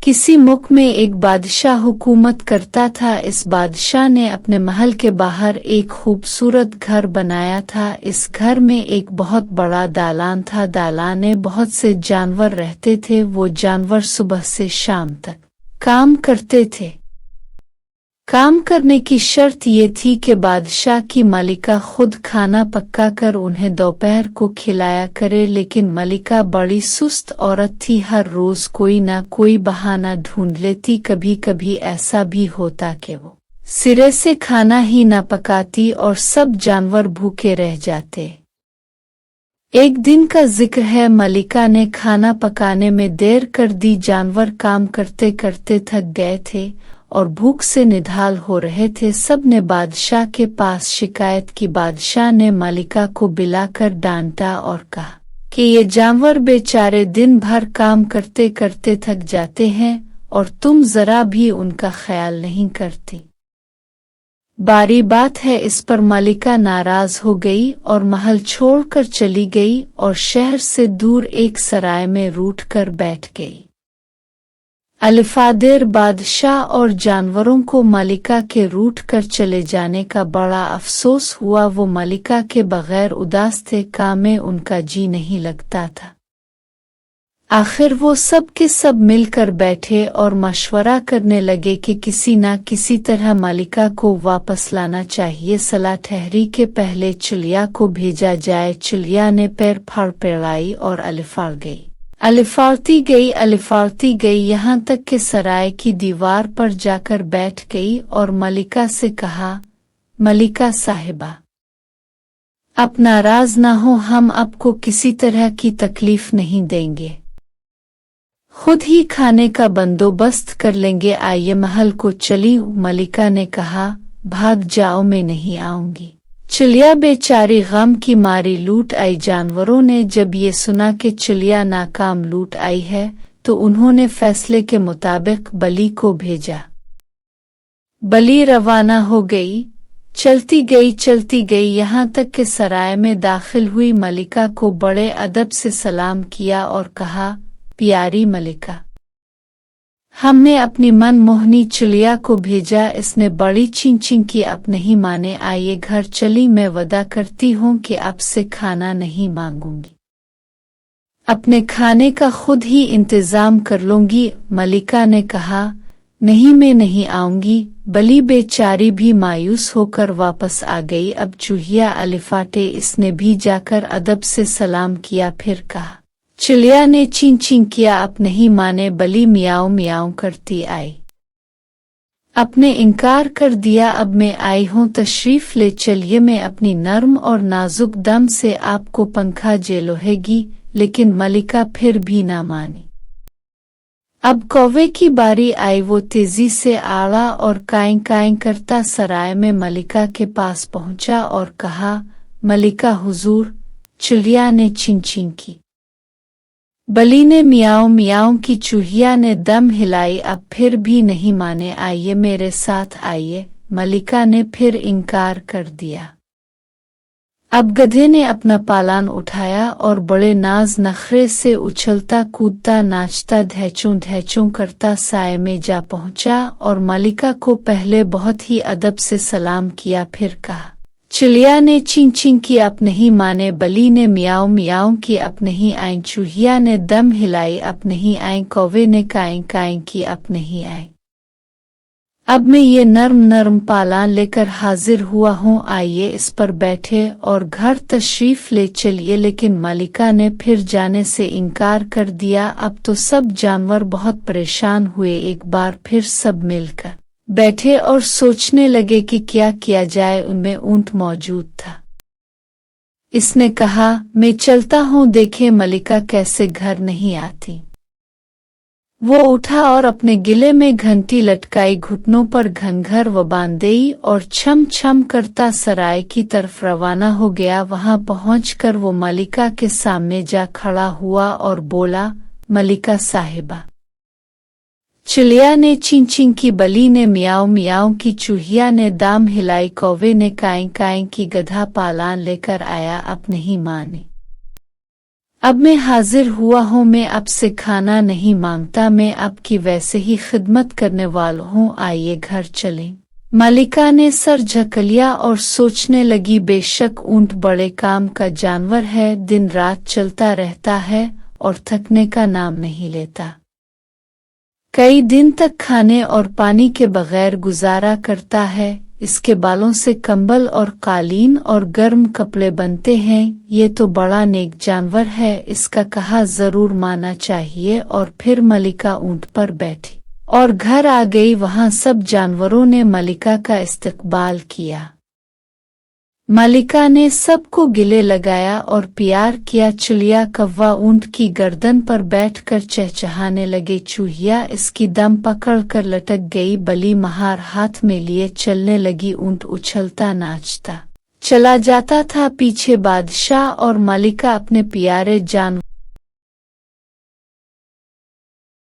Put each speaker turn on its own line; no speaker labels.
किसी मुल्क में एक बादशाह हुकूमत करता था। इस बादशाह ने अपने महल के बाहर एक खूबसूरत घर बनाया था। इस घर में एक बहुत बड़ा दालान था। दालान में बहुत से जानवर रहते थे। वो जानवर सुबह से शाम तक काम करते थे। काम करने की शर्त ये थी कि बादशाह की मलिका खुद खाना पका कर उन्हें दोपहर को खिलाया करे। लेकिन मलिका बड़ी सुस्त औरत थी। हर रोज कोई ना कोई बहाना ढूंढ लेती। कभी कभी ऐसा भी होता कि वो सिरे से खाना ही ना पकाती और सब जानवर भूखे रह जाते। एक दिन का जिक्र है, मलिका ने खाना पकाने में देर कर दी। जानवर काम करते करते थक गए थे और भूख से निढाल हो रहे थे। सब ने बादशाह के पास शिकायत की। बादशाह ने मलिका को बुलाकर डांटा और कहा कि ये जानवर बेचारे दिन भर काम करते करते थक जाते हैं और तुम जरा भी उनका ख्याल नहीं करती। बारी बात है। इस पर मलिका नाराज हो गई और महल छोड़कर चली गई और शहर से दूर एक सराय में रूठ कर बैठ गई। अल्फादेर बादशाह और जानवरों को मलिका के रूठ कर चले जाने का बड़ा अफसोस हुआ। वो मलिका के बगैर उदास थे। काम में उनका जी नहीं लगता था। आखिर वो सब के सब मिलकर बैठे और मशवरा करने लगे कि किसी न किसी तरह मलिका को वापस लाना चाहिए। सलाह ठहरी कि पहले चुलिया को भेजा जाए। चुलिया ने पैर फाड़ पेड़ाई और अलिफाड़ गई यहाँ तक कि सराय की दीवार पर जाकर बैठ गई और मलिका से कहा, मलिका साहिबा, आप नाराज ना हो, हम आपको किसी तरह की तकलीफ नहीं देंगे, खुद ही खाने का बंदोबस्त कर लेंगे। आइए महल को चली। मलिका ने कहा, भाग जाओ, मैं नहीं आऊंगी। चुलिया बेचारी गम की मारी लूट आई। जानवरों ने जब ये सुना कि चुलिया नाकाम लूट आई है तो उन्होंने फैसले के मुताबिक बली को भेजा। बली रवाना हो गई। चलती गई यहाँ तक कि सराय में दाखिल हुई। मलिका को बड़े अदब से सलाम किया और कहा, प्यारी मलिका, हमने अपनी मन मोहनी चुलिया को भेजा। इसने बड़ी चिंचिंग की, अब नहीं माने। आइए घर चली। मैं वादा करती हूँ कि आपसे खाना नहीं मांगूंगी, अपने खाने का खुद ही इंतजाम कर लूंगी। मलिका ने कहा, नहीं, मैं नहीं आऊंगी। बली बेचारी भी मायूस होकर वापस आ गई। अब चूहिया अलिफाटे। इसने भी जाकर अदब से सलाम किया, फिर कहा। चुलिया ने चिंचिंग किया, अब नहीं माने। बली मियाओ मियाओ करती आई। अपने इनकार कर दिया। अब मैं आई हूँ, तशरीफ ले चलिए। मैं अपनी नर्म और नाजुक दम से आपको पंखा जेलोहेगी। लेकिन मलिका फिर भी ना मानी। अब कौवे की बारी आई। वो तेजी से आड़ा और काइं काइं करता सराय में मलिका के पास पहुंचा और कहा, मलिका हुजूर। चुलिया ने चिंचिंग की। बली ने मियाओ मियाओ की। चूहिया ने दम हिलाई, अब फिर भी नहीं माने। आइए मेरे साथ आइए। मलिका ने फिर इनकार कर दिया। अब गधे ने अपना पालान उठाया और बड़े नाज नखरे से उछलता कूदता नाचता ढैचों करता साए में जा पहुंचा और मलिका को पहले बहुत ही अदब से सलाम किया, फिर कहा। चुलिया ने चिंचिंग की, अब नहीं माने। बली ने मियाओ मियाओ की, अब नहीं आई। चूहिया ने दम हिलाई, अब नहीं आई। कौवे ने काइं काइं की, अब नहीं आई। अब मैं ये नर्म पालान लेकर हाजिर हुआ हूँ, आइए इस पर बैठे और घर तशरीफ ले चलिए। लेकिन मलिका ने फिर जाने से इनकार कर दिया। अब तो सब जानवर बहुत परेशान हुए। एक बार फिर सब मिलकर बैठे और सोचने लगे कि क्या किया जाए। उनमें ऊंट मौजूद था। इसने कहा, मैं चलता हूँ, देखे मलिका कैसे घर नहीं आती। वो उठा और अपने गिले में घंटी लटकाई, घुटनों पर घंघर व बांधेई और छम छम करता सराय की तरफ रवाना हो गया। वहां पहुंचकर वो मलिका के सामने जा खड़ा हुआ और बोला, मलिका साहिबा। चुलिया ने चिंचिंग की, बली ने मियाओ मियाओ की, चूहिया ने दाम हिलाई, कौवे ने काइं काइं की। गधा पालान लेकर आया, अब नहीं मानी। अब मैं हाजिर हुआ हूँ, मैं आपसे खाना नहीं मांगता, मैं आपकी वैसे ही खिदमत करने वाला हूँ, आइए घर चलें। मलिका ने सर झुका लिया और सोचने लगी, बेशक ऊंट बड़े काम का जानवर है, दिन रात चलता रहता है और थकने का नाम नहीं लेता। कई दिन तक खाने और पानी के बगैर गुजारा करता है, इसके बालों से कंबल और कालीन और गर्म कपड़े बनते हैं, ये तो बड़ा नेक जानवर है, इसका कहा जरूर माना चाहिए। और फिर मलिका ऊंट पर बैठी और घर आ गई। वहां सब जानवरों ने मलिका का इस्तकबाल किया। मलिका ने सबको गले लगाया और प्यार किया। चुलिया कौवा ऊंट की गर्दन पर बैठकर चहचहाने लगे। चूहिया इसकी दम पकड़कर लटक गई। बली महार हाथ में लिए चलने लगी। ऊंट उछलता नाचता चला जाता था। पीछे बादशाह और मलिका अपने प्यारे जानवर